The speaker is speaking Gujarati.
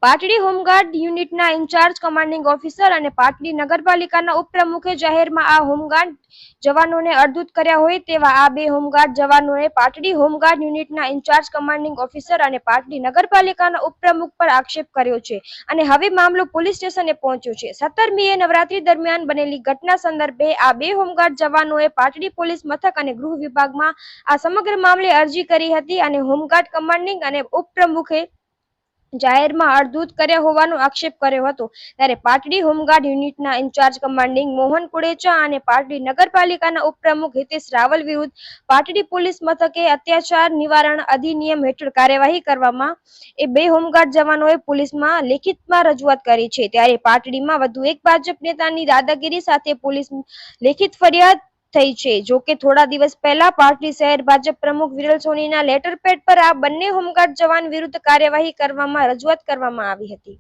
પાટડી હોમગાર્ડ યુનિટના ઇન્ચાર્જ કમાન્ડિંગ ઓફિસર અને પાટડી નગરપાલિકાના ઉપપ્રમુખે જાહેરમાં આ હોમગાર્ડ જવાનોને અડધૂત કર્યા હોય તેવા આ બે હોમગાર્ડ જવાનોએ પાટડી હોમગાર્ડ યુનિટના ઇન્ચાર્જ કમાન્ડિંગ ઓફિસર અને પાટડી નગરપાલિકાના ઉપપ્રમુખ પર આક્ષેપ કર્યો છે અને હવે મામલો પોલીસ સ્ટેશને પહોંચ્યો છે. 17મીએ નવરાત્રી દરમિયાન બનેલી ઘટના સંદર્ભે આ બે હોમગાર્ડ જવાનોએ પાટડી પોલીસ મથક અને ગૃહ વિભાગમાં આ સમગ્ર મામલે અરજી કરી હતી અને હોમગાર્ડ કમાન્ડિંગ અને ઉપપ્રમુખે જાહેરમાં અડધૂત કર્યા હોવાનો આક્ષેપ કર્યો હતો. ત્યારે પાટડી હોમગાર્ડ યુનિટના ઇન્ચાર્જ કમાન્ડિંગ મોહન કુડેચા અને પાટડી નગરપાલિકાના ઉપપ્રમુખ હિતેશ રાવલ વિરુદ્ધ પાટડી પોલીસ મથકે અત્યાચાર નિવારણ અધિનિયમ હેઠળ કાર્યવાહી કરવામાં એ બે હોમગાર્ડ જવાનોએ પોલીસમાં લેખિતમાં રજૂઆત કરી છે. ત્યારે પાટડીમાં વધુ એક ભાજપ નેતાની દાદાગીરી સાથે પોલીસ લેખિત ફરિયાદ થઈ છે. જોકે થોડા દિવસ પહેલા પાટડી શહેર ભાજપ પ્રમુખ વિરલ સોનીના લેટર પેડ પર આ બંને હોમગાર્ડ જવાન વિરુદ્ધ કાર્યવાહી કરવામાં રજૂઆત કરવામાં આવી હતી.